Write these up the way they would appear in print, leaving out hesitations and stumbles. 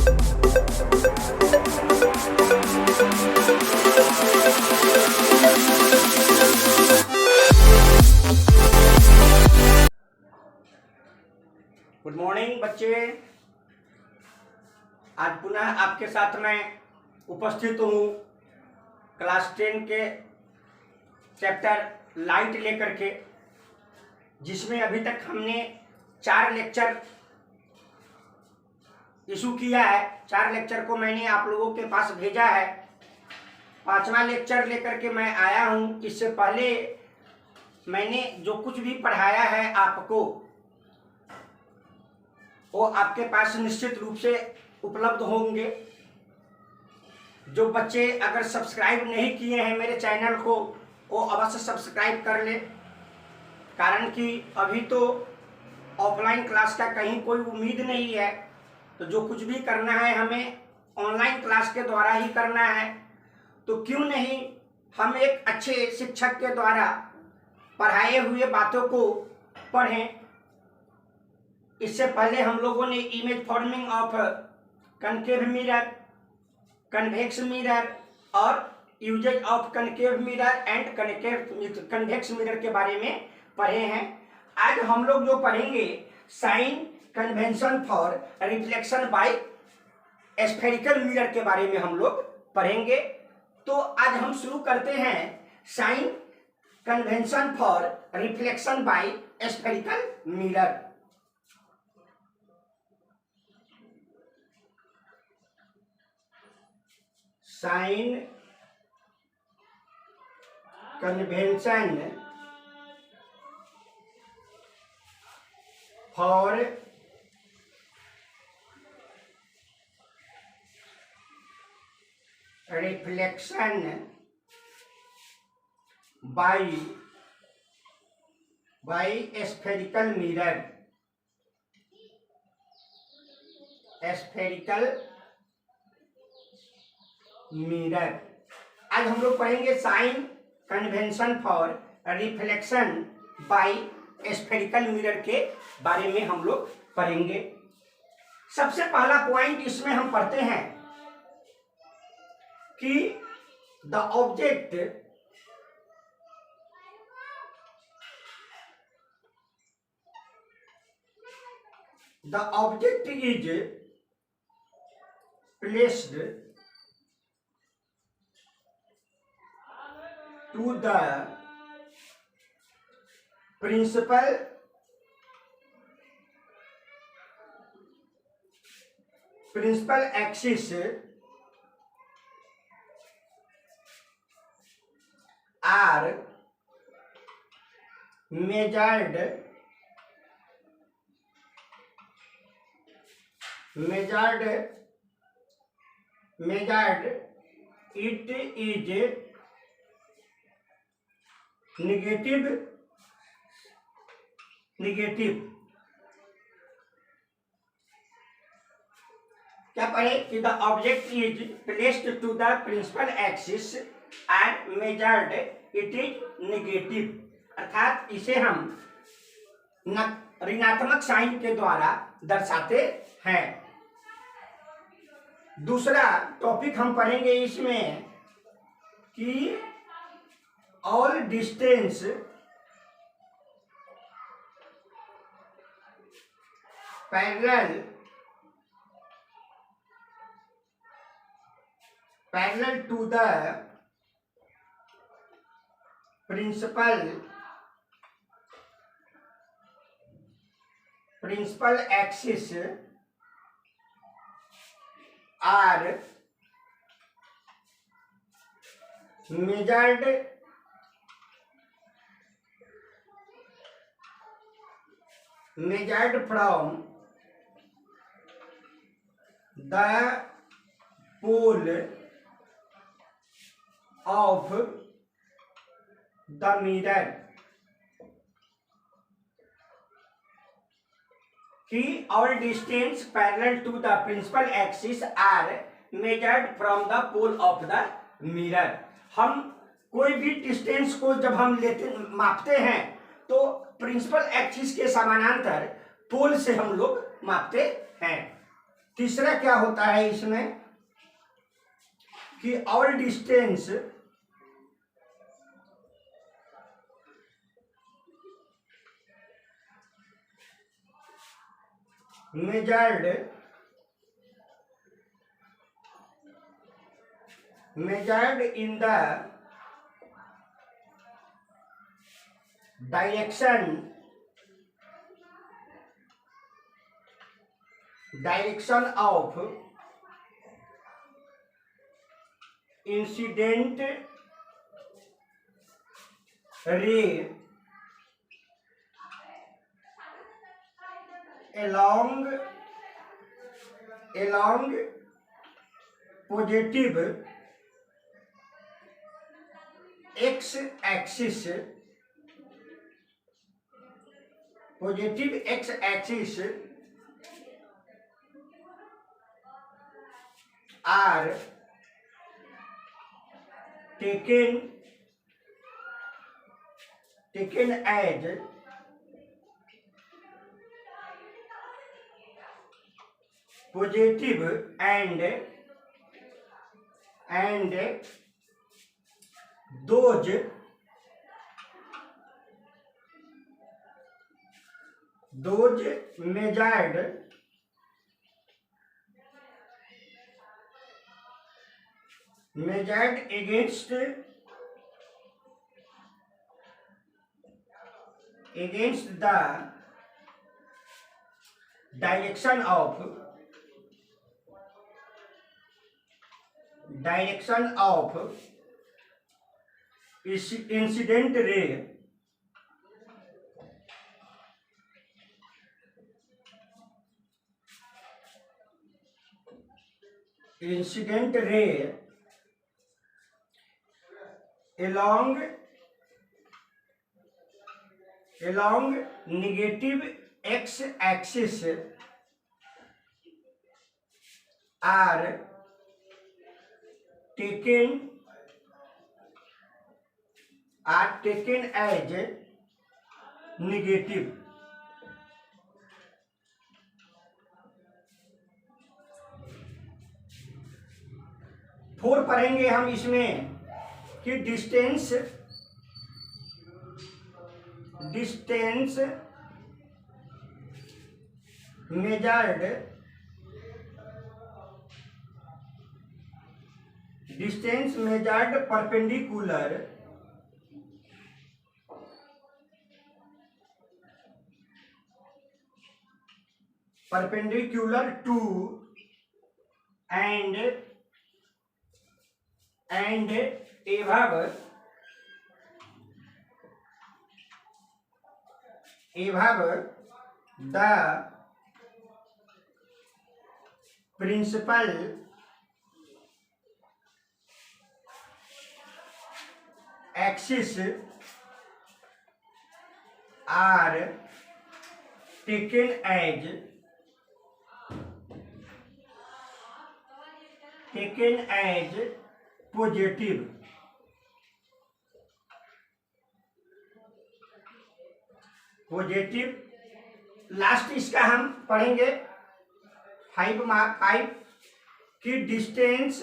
Good morning बच्चे। आज पुनः आपके साथ मैं उपस्थित हूँ क्लास 10 के चैप्टर लाइट लेकर के, जिसमें अभी तक हमने 4 लेक्चर इशू किया है। 4 लेक्चर को मैंने आप लोगों के पास भेजा है। 5वां लेक्चर लेकर के मैं आया हूँ। इससे पहले मैंने जो कुछ भी पढ़ाया है आपको, वो आपके पास निश्चित रूप से उपलब्ध होंगे। जो बच्चे अगर सब्सक्राइब नहीं किए हैं मेरे चैनल को, वो अवश्य सब्सक्राइब कर ले, कारण कि अभी तो ऑफलाइन क्लास का कहीं कोई उम्मीद नहीं है। तो जो कुछ भी करना है हमें ऑनलाइन क्लास के द्वारा ही करना है। तो क्यों नहीं हम एक अच्छे शिक्षक के द्वारा पढ़ाए हुए बातों को पढ़ें। इससे पहले हम लोगों ने image forming of concave mirror, convex mirror और uses of concave mirror and convex mirror के बारे में पढ़े हैं। आज हम लोग जो पढ़ेंगे sign convention for reflection by spherical mirror के बारे में हम लोग पढ़ेंगे। तो आज हम शुरू करते हैं sign convention for reflection by spherical mirror. Sign convention for reflection by spherical mirror. Spherical mirror आज हम लोग पढ़ेंगे sign convention for reflection by spherical mirror के बारे में हम लोग पढ़ेंगे। सबसे पहला पॉइंट इसमें हम पढ़ते हैं कि the object is placed to the principal axis are measured it is negative क्या पढ़े कि the object is placed to the principal axis and measured it is negative, अर्थात इसे हम ऋणात्मक साइन के द्वारा दर्शाते हैं। दूसरा टॉपिक हम पढ़ेंगे इसमें कि all distance parallel to the principal axis are measured from the pole of the mirror कि all distance parallel to the principal axis are measured from the pole of the mirror। हम कोई भी distance को जब हम मापते हैं तो प्रिंसिपल एक्सिस के समानांतर पोल से हम लोग मापते हैं। तीसरा क्या होता है इसमें कि all distance measured in the direction of incident ray along positive x axis are taken as positive and those measured against the direction of incident ray along negative x axis are taken as negative. Four पढ़ेंगे हम इसमें कि distance measured perpendicular to and above the principal axis are taken as positive. Last इसका हम पढ़ेंगे 5 की distance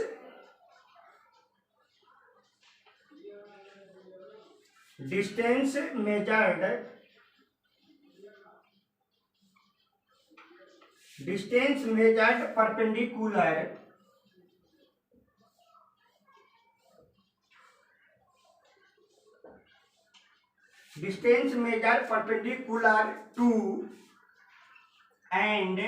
measured perpendicular to and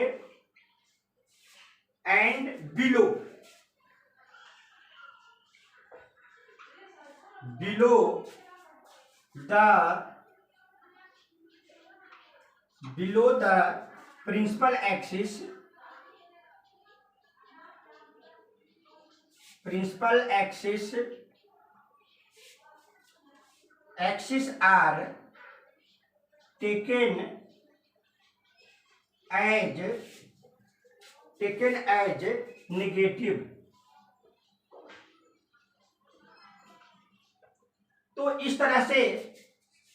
below the principal axis are taken as negative. तो इस तरह से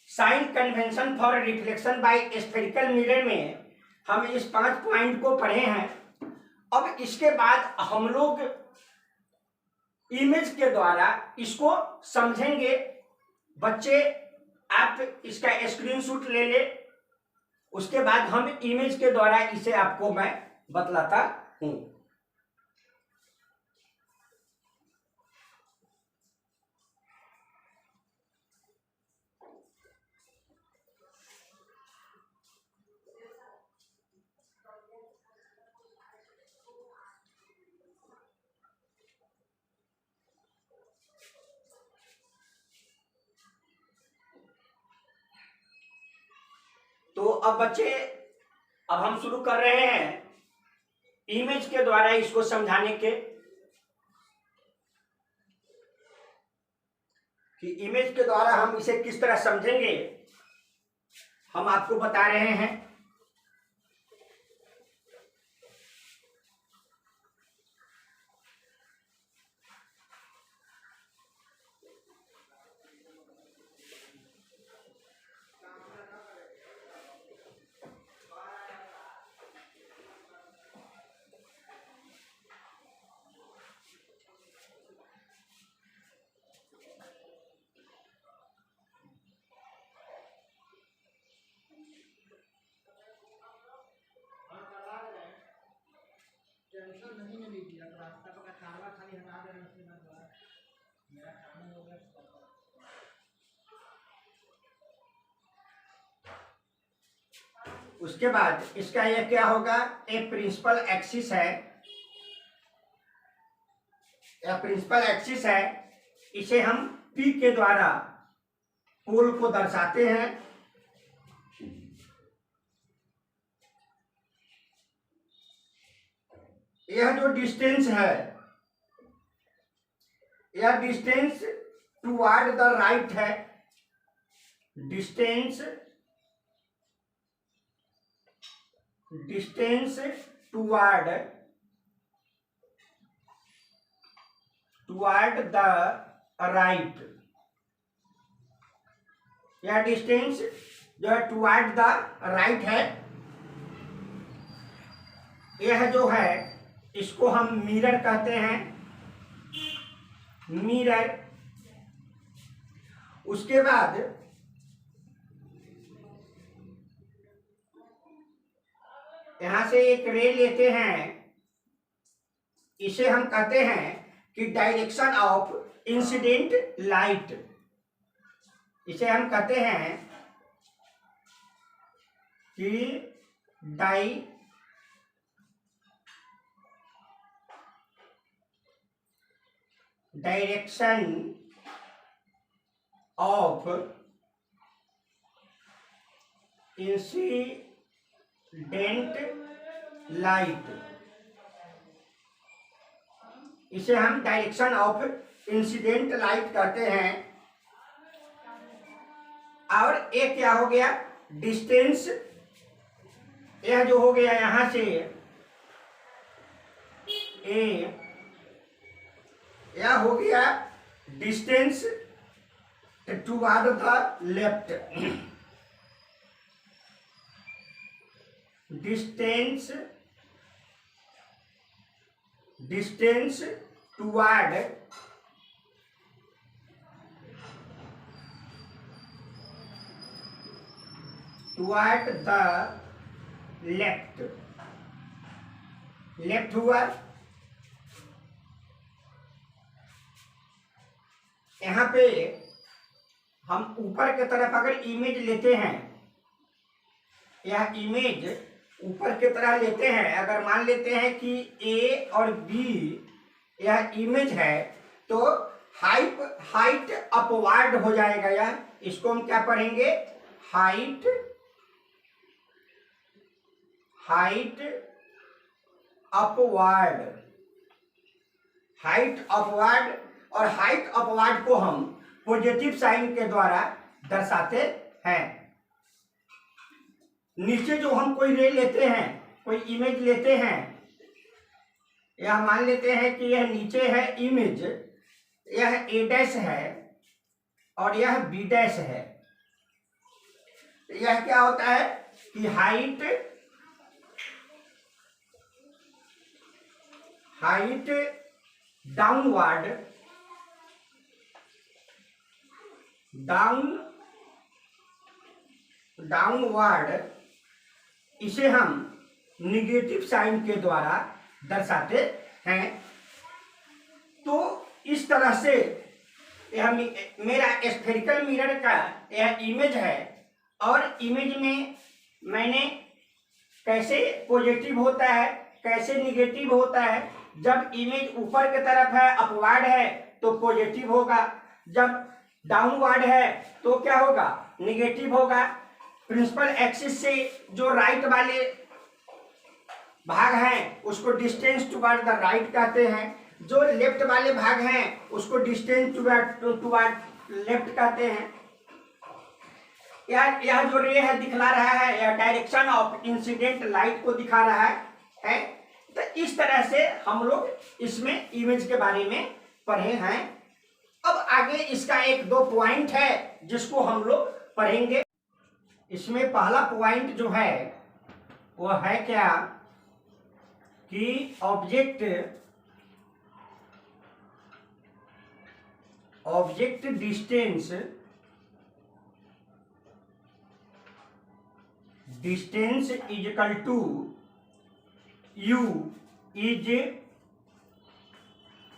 sign convention for reflection by spherical mirror में हम इस 5 पॉइंट को पढ़े हैं अब इसके बाद हम लोग इमेज के द्वारा इसको समझेंगे। बच्चे आप इसका स्क्रीनशॉट ले ले, उसके बाद हम इमेज के द्वारा इसे आपको मैं बतलाता हूं। तो अब बच्चे, अब हम शुरू कर रहे हैं इमेज के द्वारा इसको समझाने के, कि इमेज के द्वारा हम इसे किस तरह समझेंगे, हम आपको बता रहे हैं। टेंशन नहीं लीजिए, अब रास्ता का खाना खाली हटा देना, उसके बाद मेरा खाना हो गया। उसके बाद इसका यह क्या होगा, एक प्रिंसिपल एक्सिस है, यह प्रिंसिपल एक्सिस है, इसे हम P के द्वारा पोल को दर्शाते हैं। यह जो डिस्टेंस है, यह डिस्टेंस टुवर्ड द राइट है, डिस्टेंस टुवर्ड द राइट, यह डिस्टेंस जो है टुवर्ड द राइट है। यह जो है इसको हम मिरर कहते हैं, मिरर। उसके बाद यहां से एक रे लेते हैं, इसे हम कहते हैं कि डायरेक्शन ऑफ इंसिडेंट लाइट, इसे हम कहते हैं कि डायरेक्शन ऑफ इंसिडेंट लाइट, इसे हम डायरेक्शन ऑफ इंसिडेंट लाइट कहते हैं। और एक क्या हो गया, डिस्टेंस, यह जो हो गया यहां से ए, यह हो गया distance toward the left, distance toward the left, left हुआ। यहाँ पे हम ऊपर की तरफ अगर इमेज लेते हैं, यह इमेज ऊपर की तरह लेते हैं, अगर मान लेते हैं कि ए और बी यह इमेज है, तो हाइट अपवार्ड हो जाएगा। यह इसको हम क्या पढ़ेंगे, हाइट अपवार्ड, हाइट अपवार्ड। और हाइट अपवार्ड को हम पॉजिटिव साइन के द्वारा दर्शाते हैं। नीचे जो हम कोई रे लेते हैं, कोई इमेज लेते हैं, यह मान लेते हैं कि यह नीचे है इमेज, यह ए डैश है और यह बी डैश है। यह क्या होता है कि हाइट हाइट डाउनवर्ड डाउनवर्ड इसे हम निगेटिव साइन के द्वारा दर्शाते हैं। तो इस तरह से यह मेरा स्फेरिकल मिरर का यह इमेज है, और इमेज में मैंने कैसे पॉजिटिव होता है, कैसे निगेटिव होता है। जब इमेज ऊपर की तरफ है, अपवर्ड है, तो पॉजिटिव होगा। जब डाउनवर्ड है तो क्या होगा, निगेटिव होगा। प्रिंसिपल एक्सिस से जो राइट वाले भाग हैं उसको डिस्टेंस टुवर्ड द राइट कहते हैं, जो लेफ्ट वाले भाग हैं उसको डिस्टेंस टुवर्ड लेफ्ट कहते हैं। यह जो रे है दिखला रहा है, यह डायरेक्शन ऑफ इंसिडेंट लाइट को दिखा रहा है। तो इस तरह से हम लोग इसमें इमेज के बारे में पढ़े हैं। अब आगे इसका एक दो पॉइंट है जिसको हम लोग पढ़ेंगे। इसमें पहला पॉइंट जो है वो है क्या कि object distance is equal to u is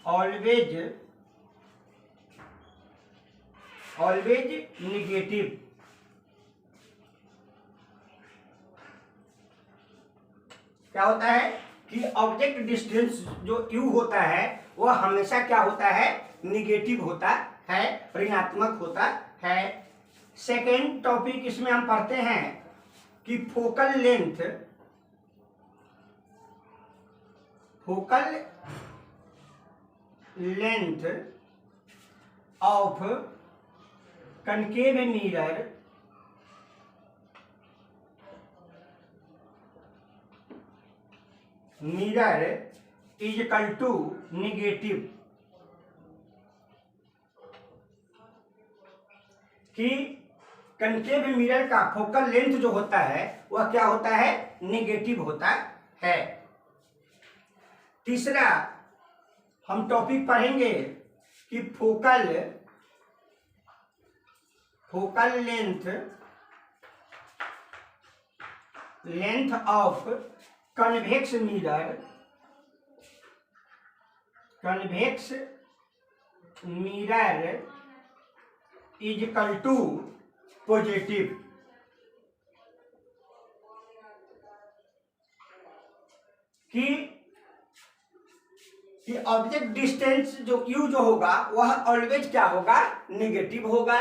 always negative. क्या होता है कि ऑब्जेक्ट डिस्टेंस जो u होता है वह हमेशा क्या होता है, निगेटिव होता है, ऋणात्मक होता है। सेकेंड टॉपिक इसमें हम पढ़ते हैं कि focal length of concave mirror is equal to negative. कि कनकेव मिरर का फोकल लेंथ जो होता है वह क्या होता है, निगेटिव होता है। तीसरा हम टॉपिक पढ़ेंगे कि focal length of convex mirror is equal to positive. कि ऑब्जेक्ट डिस्टेंस जो u जो होगा वह ऑलवेज क्या होगा, नेगेटिव होगा।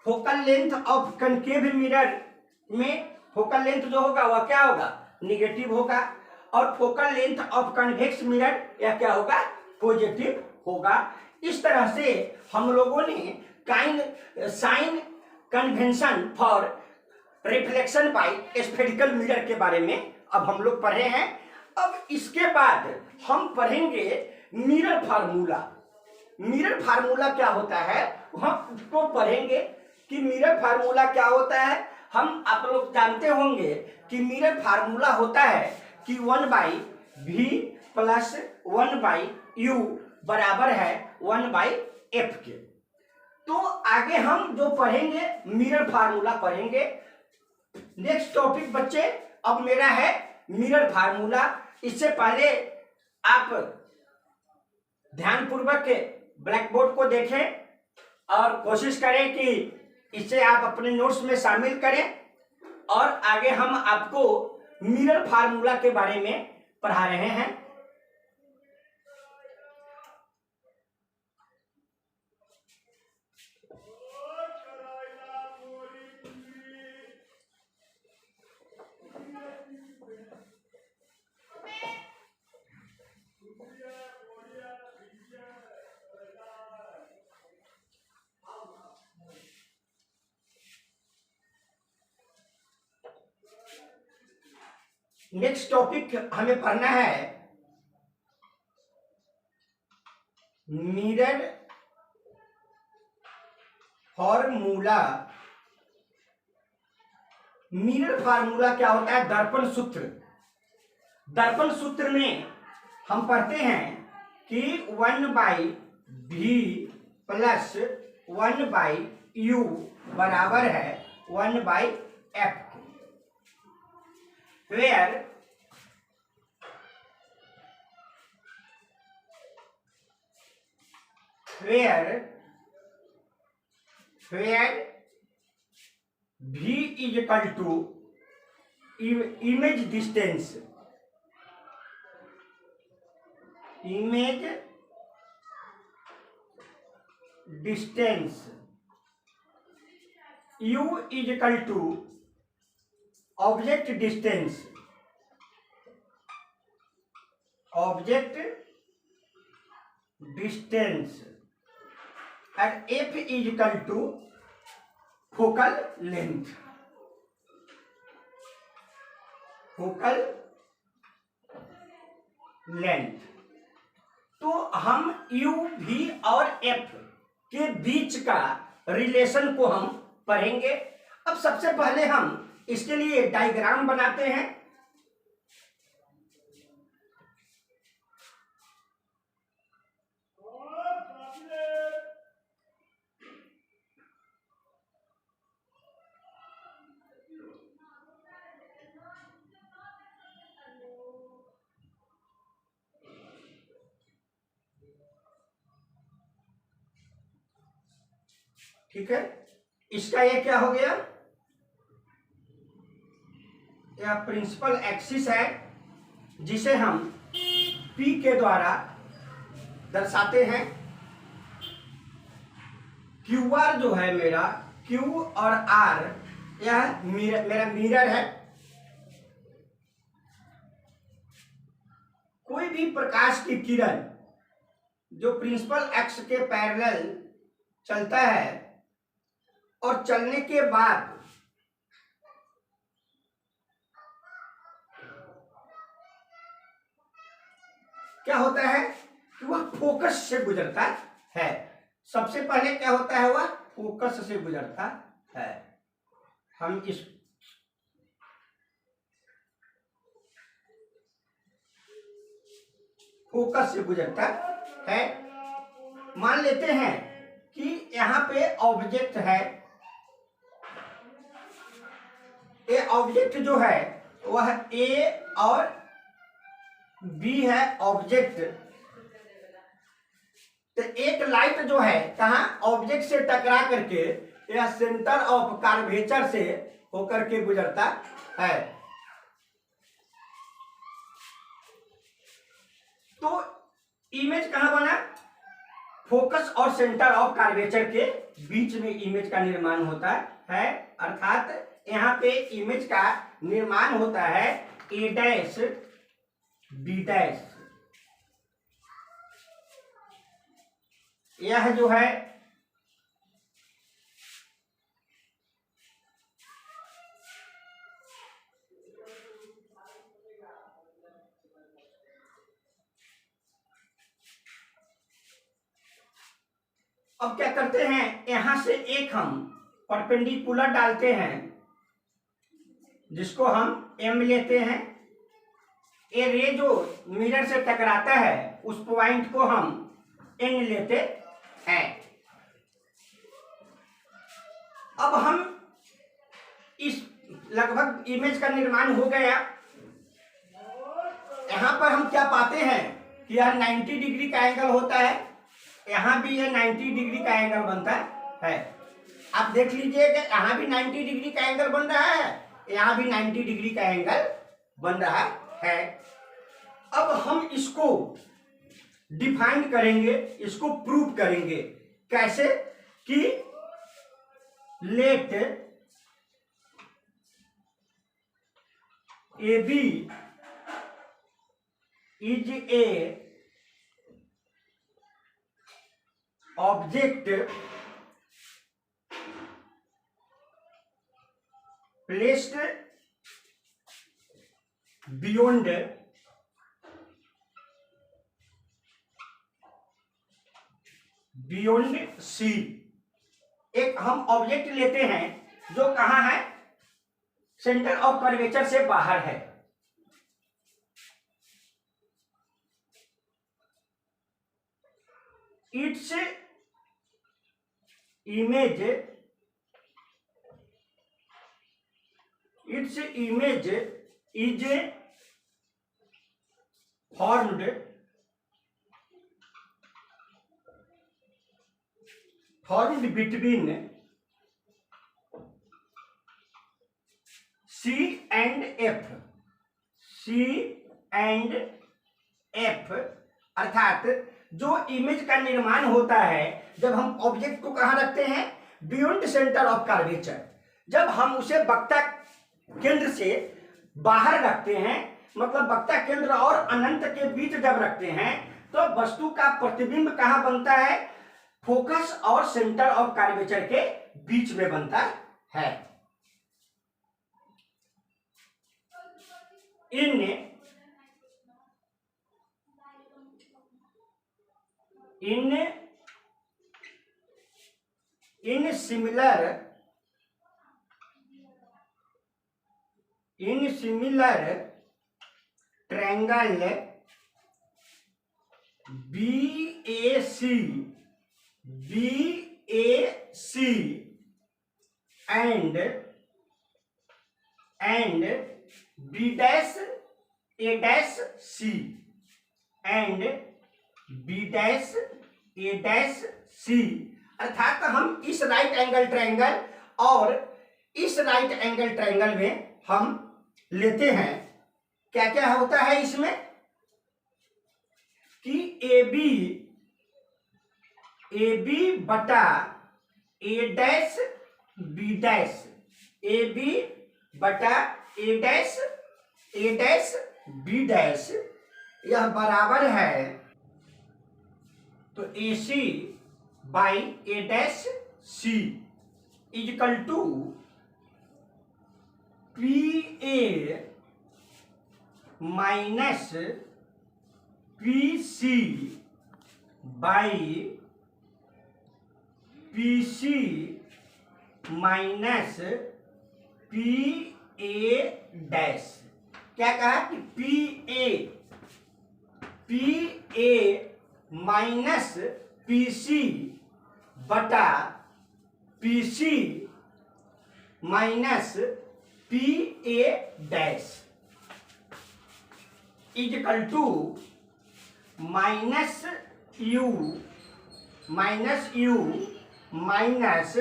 Focal length of concave mirror में फोकल लेंथ जो होगा वह क्या होगा, निगेटिव होगा। और focal length of convex mirror यह क्या होगा, पॉजिटिव होगा। इस तरह से हम लोगों ने sign convention for reflection by spherical mirror के बारे में अब हम लोग पढ़े हैं। अब इसके बाद हम पढ़ेंगे मिरर फार्मूला। मिरर फार्मूला क्या होता है हम उसको पढ़ेंगे कि मिरर फार्मूला क्या होता है। हम आप लोग जानते होंगे कि मिरर फार्मूला होता है कि 1/v प्लस 1/u बराबर है 1/f के। तो आगे हम जो पढ़ेंगे मिरर फार्मूला पढ़ेंगे। नेक्स्ट टॉपिक बच्चे अब मेरा है मिरर फार्मूला। इससे पहले आप ध्यानपूर्वक ब्लैक बोर्ड को देखें और कोशिश करें कि इसे आप अपने नोट्स में शामिल करें। और आगे हम आपको मिरर फार्मूला के बारे में पढ़ा रहे हैं। नेक्स्ट टॉपिक हमें पढ़ना है मिरर फार्मूला। मिरर फार्मूला क्या होता है, दर्पण सूत्र। दर्पण सूत्र में हम पढ़ते हैं कि 1/v प्लस 1/u बराबर है 1/f where v is equal to image distance u is equal to object distance and f is equal to focal length तो हम u v और f के बीच का रिलेशन को हम पढ़ेंगे। अब सबसे पहले हम इसके लिए डायग्राम बनाते हैं। ठीक है, इसका ये क्या हो गया, यह प्रिंसिपल एक्सिस है जिसे हम P के द्वारा दर्शाते हैं। QR जो है मेरा, Q और R यह मेरा मिरर है। कोई भी प्रकाश की किरण जो प्रिंसिपल एक्स के पैरेलल चलता है और चलने के बाद क्या होता है कि वह फोकस से गुजरता है। सबसे पहले क्या होता है, वह फोकस से गुजरता है। हम इस फोकस से गुजरता है। मान लेते हैं कि यहां पे ऑब्जेक्ट है, ये ऑब्जेक्ट जो है वह ए और बी है ऑब्जेक्ट। तो एक लाइट जो है कहां, ऑब्जेक्ट से टकरा करके यह सेंटर ऑफ कर्वेचर से होकर के गुजरता है। तो इमेज कहां बना, फोकस और सेंटर ऑफ कर्वेचर के बीच में इमेज का निर्माण होता है। अर्थात यहाँ पे इमेज का निर्माण होता है ए डैश बी डैश। यह जो है अब क्या करते हैं, यहां से एक हम परपेंडिकुलर डालते हैं जिसको हम एम लेते हैं। ये रे जो मिरर से टकराता है उस पॉइंट को हम एन लेते हैं। अब हम इस लगभग इमेज का निर्माण हो गया। यहां पर हम क्या पाते हैं कि यह 90 डिग्री का एंगल होता है, यहां भी यह 90 डिग्री का एंगल बनता है। आप देख लीजिए कि यहां भी 90 डिग्री का एंगल बन रहा है, यहां भी 90 डिग्री का एंगल बन रहा है। अब हम इसको डिफाइन करेंगे, इसको प्रूव करेंगे। कैसे कि let A B is a object placed beyond C. एक हम ऑब्जेक्ट लेते हैं जो कहां है, सेंटर ऑफ कर्वेचर से बाहर है। Its image is formed between C and F, अर्थात जो इमेज का निर्माण होता है जब हम ऑब्जेक्ट को कहाँ रखते हैं, बियॉन्ड सेंटर ऑफ कर्वेचर, जब हम उसे वक्ता केंद्र से बाहर रखते हैं, मतलब वक्ता केंद्र और अनंत के बीच जब रखते हैं, तो वस्तु का प्रतिबिंब कहाँ बनता है, फोकस और सेंटर ऑफ कर्वेचर के बीच में बनता है। in similar triangle BAC and B dash A dash C and B dash A dash C, अर्थात हम इस राइट एंगल ट्रायंगल और इस राइट एंगल ट्रायंगल में हम लेते हैं, क्या क्या होता है इसमें कि AB बटा A dash B dash, AB बटा A डैश B डैश, यह बराबर है तो AC by A dash C equal to PA minus PC by PC minus PA dash. क्या कहा कि PA माइनस PC बटा PC minus PA dash equal to minus U minus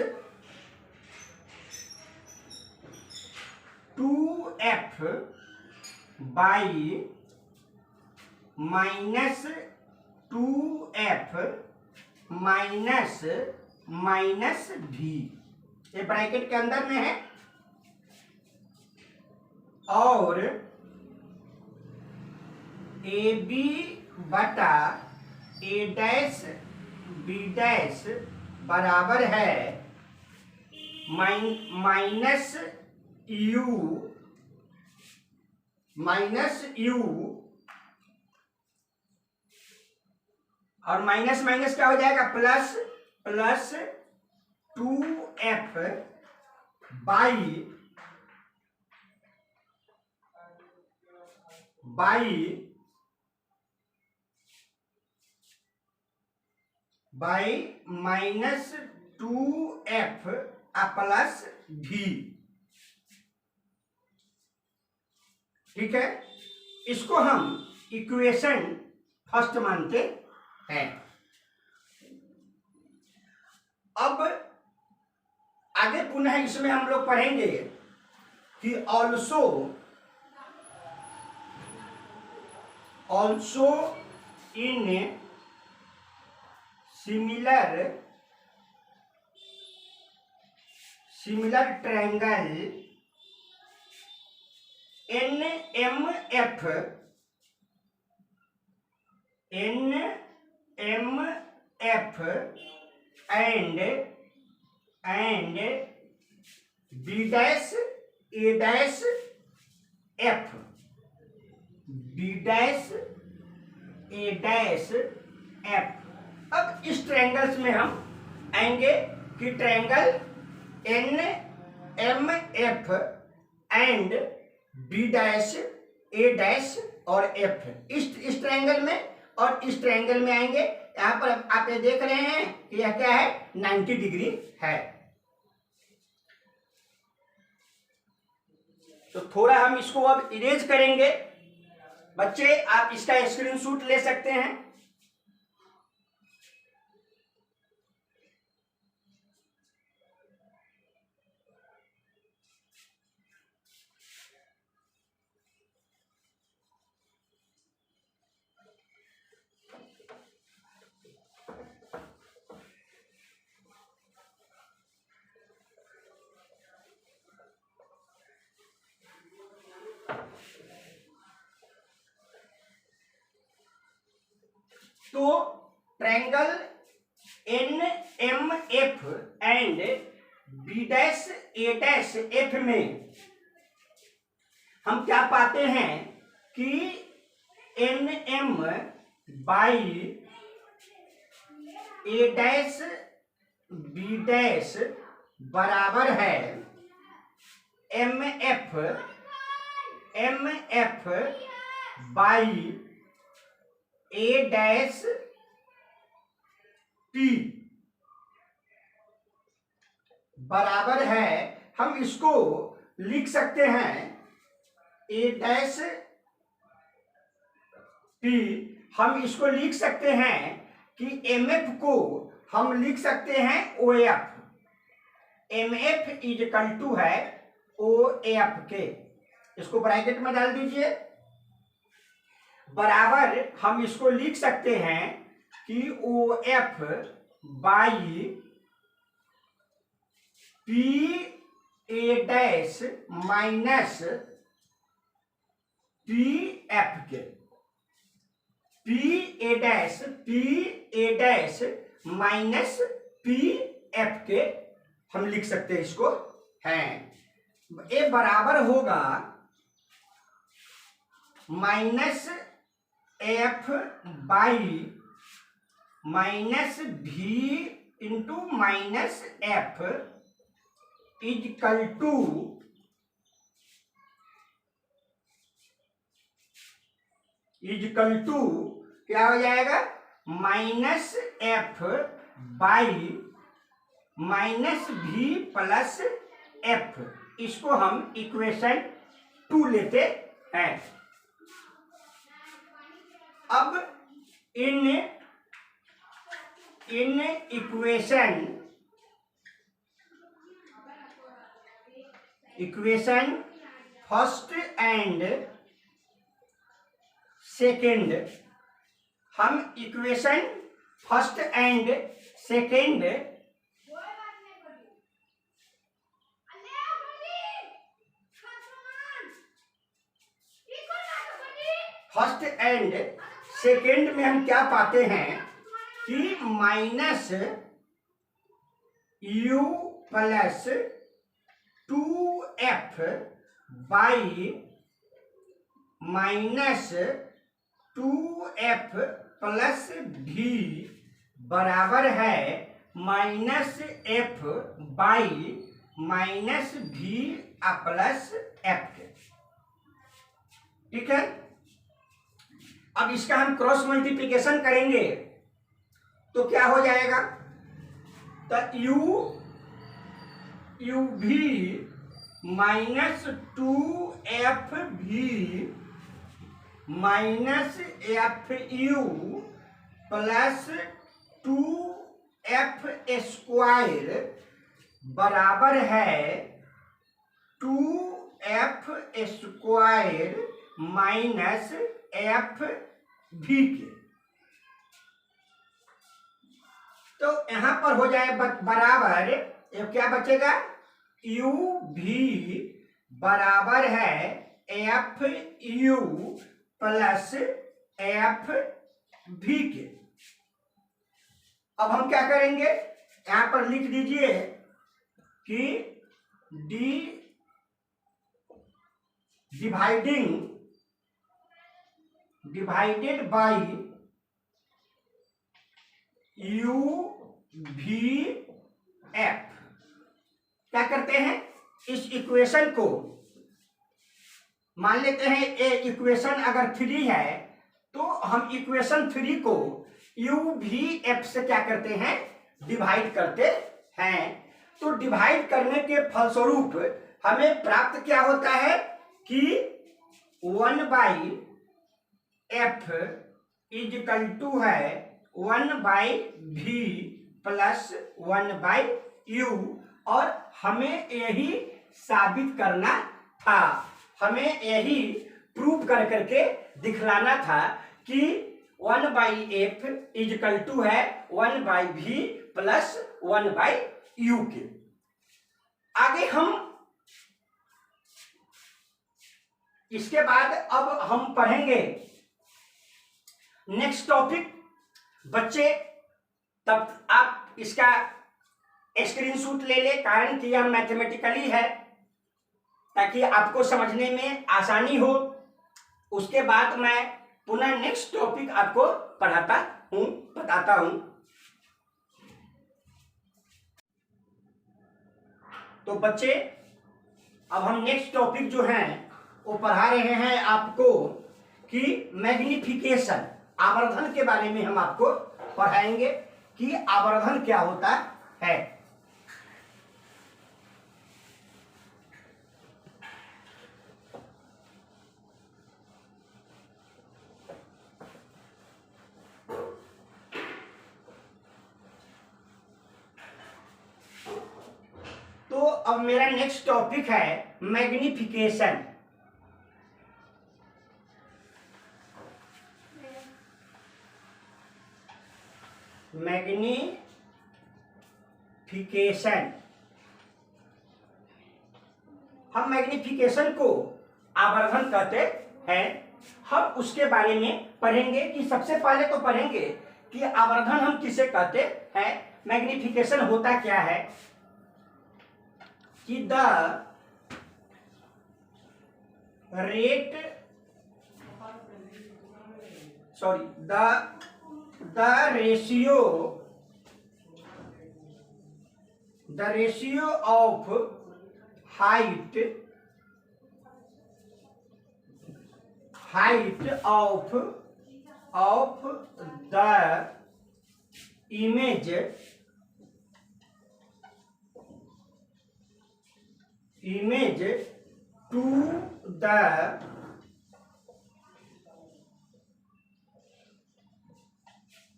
2F by minus 2F minus V, ये bracket के अंदर में है, और AB बटा A डैश B डैश बराबर है माइनस U और माइनस माइनस क्या हो जाएगा, plus 2F by minus 2F plus V, ठीक है। इसको हम इक्वेशन फर्स्ट मानते हैं। अब आगे पुनः इसमें हम लोग पढ़ेंगे कि also in similar triangle NMF and B dash A dash F, B dash A dash F। अब इस ट्रायंगल्स में हम आएंगे कि triangle NMF and B dash A dash और F, इस ट्रायंगल में और इस ट्रायंगल में आएंगे। यहाँ पर आप ये देख रहे हैं कि यह क्या है, 90 डिग्री है। तो थोड़ा हम इसको अब इरेज करेंगे। बच्चे आप इसका स्क्रीनशॉट ले सकते हैं। तो ट्रायंगल NMF एंड B'-A'-F में हम क्या पाते हैं कि NM बाई A'-B' बराबर है MF बाई A' T बराबर है। हम इसको लिख सकते हैं A' T, हम इसको लिख सकते हैं कि MF को हम लिख सकते हैं OF। MF is equal to है OF के, इसको ब्रैकेट में डाल दीजिए। बराबर हम इसको लिख सकते हैं कि OF by PA' minus PF के, PA' माइनस PF के हम लिख सकते हैं इसको हैं। ए बराबर होगा minus F by minus V into minus F equal to क्या हो जाएगा, minus F by minus V plus F। इसको हम इक्वेशन 2 लेते हैं। अब इन इक्वेशन फर्स्ट एंड सेकेंड, हम इक्वेशन फर्स्ट एंड सेकेंड में हम क्या पाते हैं कि minus U plus 2F by minus 2F plus V बराबर है minus F by minus V plus F के। ठीक है, अब इसका हम क्रॉस मल्टीप्लिकेशन करेंगे तो क्या हो जाएगा, तो U भी minus 2FV minus FU plus 2F square बराबर है 2F स्क्वायर माइनस FV के। तो यहां पर हो जाए बराबर, ये क्या बचेगा, U भी बराबर है FU प्लस FV के। अब हम क्या करेंगे, यहां पर लिख दीजिए कि D डिवाइडेड बाई UVF। क्या करते हैं, इस इक्वेशन को मान लेते हैं, ए इक्वेशन अगर 3 है तो हम इक्वेशन 3 को यू भी एफ से क्या करते हैं, डिवाइड करते हैं। तो डिवाइड करने के फलस्वरूप हमें प्राप्त क्या होता है कि 1/f इजकल टू है 1/v प्लस 1/u, और हमें यही साबित करना था, हमें यही प्रूव कर करके दिखलाना था कि 1/f इजकल टू है 1/v प्लस 1/u के। आगे हम इसके बाद अब हम पढ़ेंगे नेक्स्ट टॉपिक। बच्चे तब आप इसका स्क्रीनशॉट ले ले, कारण कि यह मैथमेटिकली है, ताकि आपको समझने में आसानी हो। उसके बाद मैं पुनः नेक्स्ट टॉपिक आपको पढ़ाता हूं, बताता हूं। तो बच्चे अब हम नेक्स्ट टॉपिक जो है वो पढ़ा रहे हैं आपको कि मैग्निफिकेशन, आवर्धन के बारे में हम आपको पढ़ाएंगे कि आवर्धन क्या होता है। तो अब मेरा नेक्स्ट टॉपिक है मैग्निफिकेशन। मैग्निफिकेशन, हम मैग्निफिकेशन को आवर्धन कहते हैं। हम उसके बारे में पढ़ेंगे कि सबसे पहले तो पढ़ेंगे कि आवर्धन हम किसे कहते हैं, मैग्निफिकेशन होता क्या है, कि the rate sorry the ratio of height of the image to the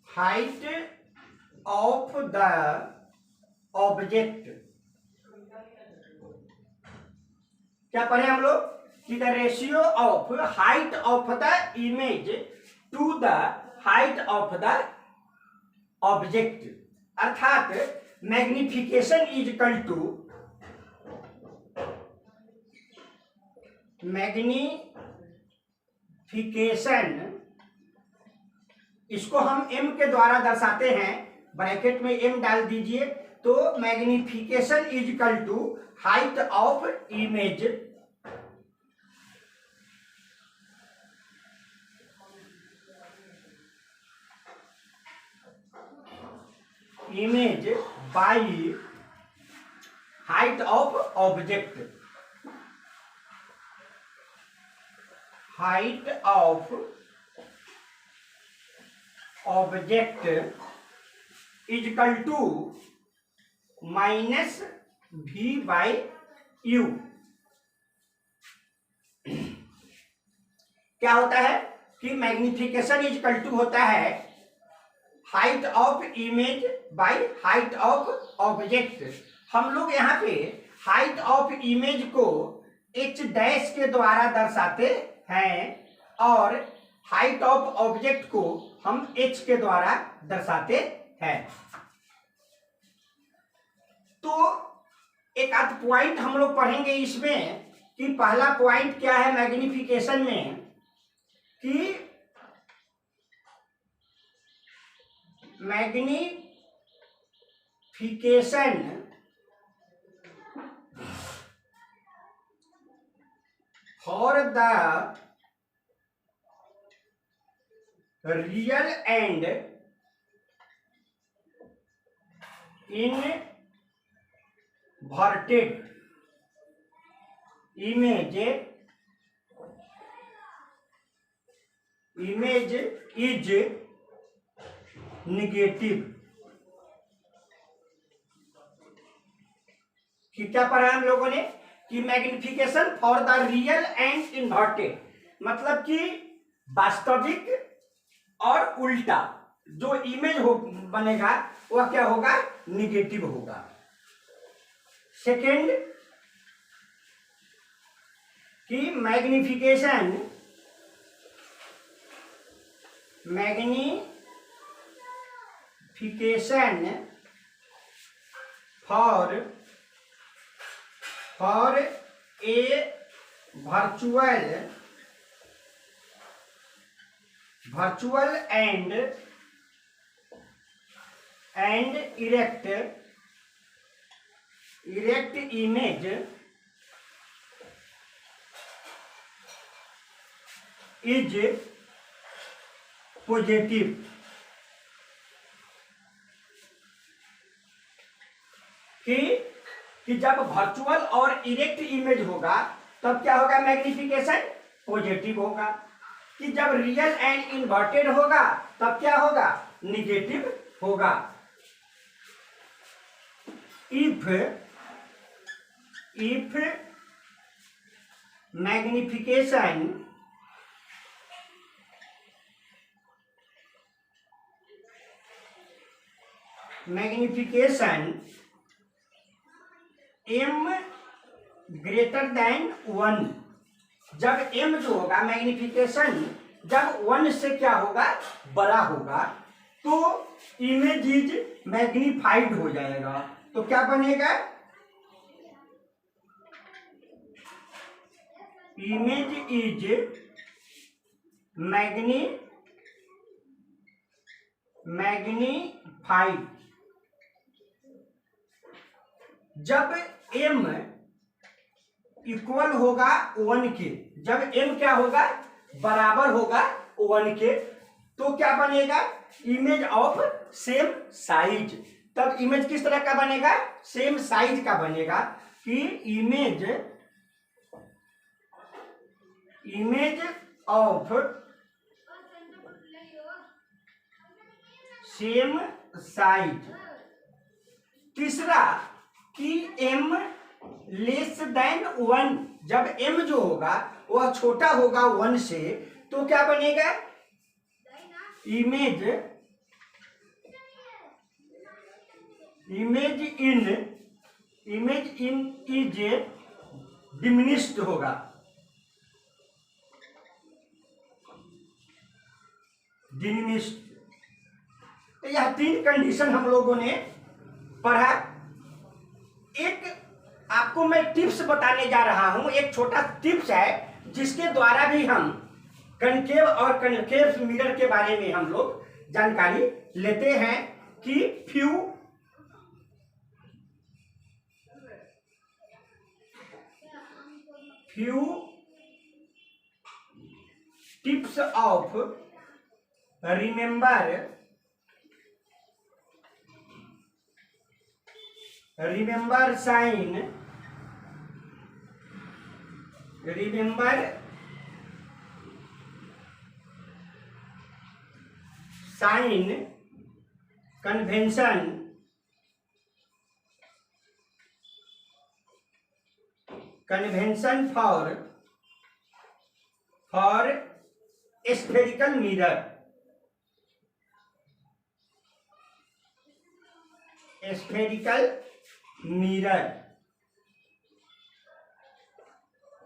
height of the object। क्या पढ़े हम लोग कि the ratio of height of the image to the height of the object, अर्थात magnification is equal to magnification, इसको हम m के द्वारा दर्शाते हैं, ब्रैकेट में m डाल दीजिए। तो magnification is equal to height of image by height of object, height of object is equal to minus v by u. क्या होता है कि मैग्निफिकेशन इज इक्वल टू होता है height of image by height of object. हम लोग यहाँ पे हाइट ऑफ इमेज को h डैश के द्वारा दर्शाते हैं और हाइट ऑफ ऑब्जेक्ट को हम h के द्वारा दर्शाते हैं। तो एक आध पॉइंट हम लोग पढ़ेंगे इसमें कि पहला पॉइंट क्या है मैग्निफिकेशन में, कि magnification for the real and inverted image image is negative. कि क्या पढ़ा हम लोगों ने कि magnification for the real and inverted, मतलब कि वास्तविक और उल्टा जो इमेज हो बनेगा वह क्या होगा, निगेटिव होगा। सेकेंड कि magnification for a virtual and erect image is positive। कि जब वर्चुअल और इरेक्ट इमेज होगा तब क्या होगा, मैग्निफिकेशन पॉजिटिव होगा। कि जब रियल एंड इन्वर्टेड होगा तब क्या होगा, निगेटिव होगा। If magnification m greater than 1, जब m जो होगा मैग्निफिकेशन जब 1 से क्या होगा, बड़ा होगा, तो इमेज इज मैग्निफाइड हो जाएगा। तो क्या बनेगा, इमेज इज मैग्निफाइड। जब m इक्वल होगा 1 के, जब m क्या होगा, बराबर होगा 1 के, तो क्या बनेगा, इमेज ऑफ सेम साइज। तब इमेज किस तरह का बनेगा, सेम साइज का बनेगा। कि इमेज ऑफ सेम साइज। तीसरा कि m लेस देन 1, जब m जो होगा वह छोटा होगा 1 से, तो क्या बनेगा, इमेज इन इज डिमिनिश्ड होगा। डिमिनिश्ड। तो यह 3 कंडीशन हम लोगों ने पढ़ा। एक आपको मैं टिप्स बताने जा रहा हूं, एक छोटा टिप्स है जिसके द्वारा भी हम कनकेव और कनकेव मिरर के बारे में हम लोग जानकारी लेते हैं। कि few tips of remember sign convention for spherical mirror। Spherical mirror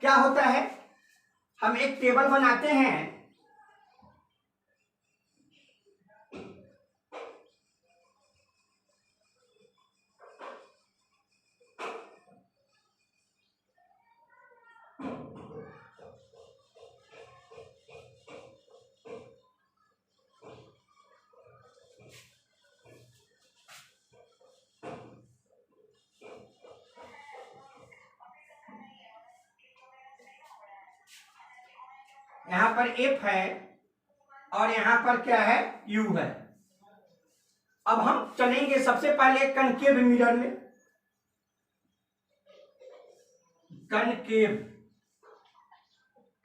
क्या होता है, हम एक टेबल बनाते हैं, यहां पर F है और यहां पर क्या है, U है। अब हम चलेंगे सबसे पहले कनकेव मिरर में।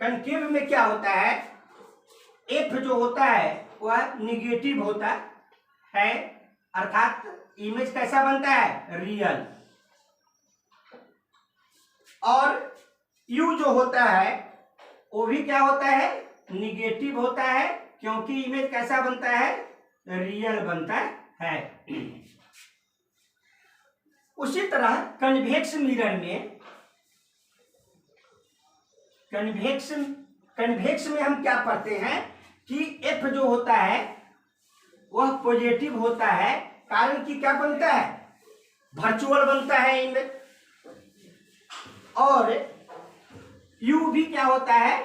कनकेव में क्या होता है, एफ जो होता है वह निगेटिव होता है, अर्थात इमेज कैसा बनता है, रियल। और यू जो होता है वो भी क्या होता है, निगेटिव होता है, क्योंकि इमेज कैसा बनता है, रियल बनता है। उसी तरह कन्वेक्स मिरर में, कन्वेक्स में हम क्या पढ़ते हैं कि एफ जो होता है वह पॉजिटिव होता है, कारण कि क्या बनता है, वर्चुअल बनता है इमेज। और यू भी क्या होता है,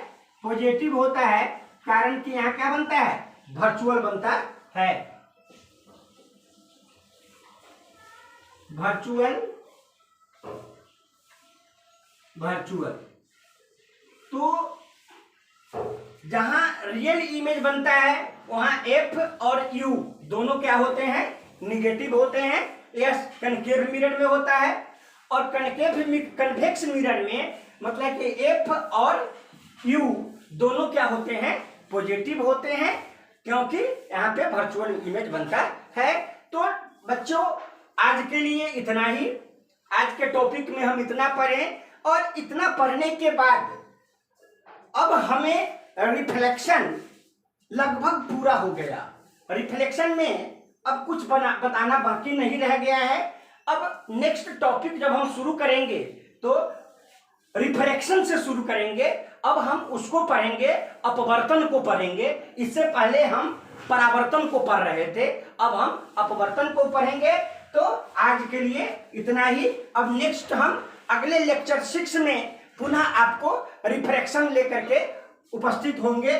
पॉजिटिव होता है, कारण कि यहां क्या बनता है, वर्चुअल बनता है। वर्चुअल तो जहां रियल इमेज बनता है वहां एफ और यू दोनों क्या होते हैं, निगेटिव होते हैं। यस, कनकेव मिरर में होता है। और कन्वेक्स मिरर में मतलब कि एफ और यू दोनों क्या होते हैं, पॉजिटिव होते हैं, क्योंकि यहाँ पे वर्चुअल इमेज बनता है। तो बच्चों आज के लिए इतना ही, आज के टॉपिक में हम इतना पढ़ें। और इतना पढ़ने के बाद अब हमें रिफ्लेक्शन लगभग पूरा हो गया। रिफ्लेक्शन में अब कुछ बताना बाकी नहीं रह गया है। अब नेक्स्ट टॉपिक जब हम शुरू करेंगे तो रिफ्लेक्शन से शुरू करेंगे। अब हम उसको पढ़ेंगे, अपवर्तन को पढ़ेंगे। इससे पहले हम परावर्तन को पढ़ रहे थे, अब हम अपवर्तन को पढ़ेंगे। तो आज के लिए इतना ही। अब नेक्स्ट हम अगले लेक्चर 6 में पुनः आपको रिफ्लेक्शन लेकर के उपस्थित होंगे।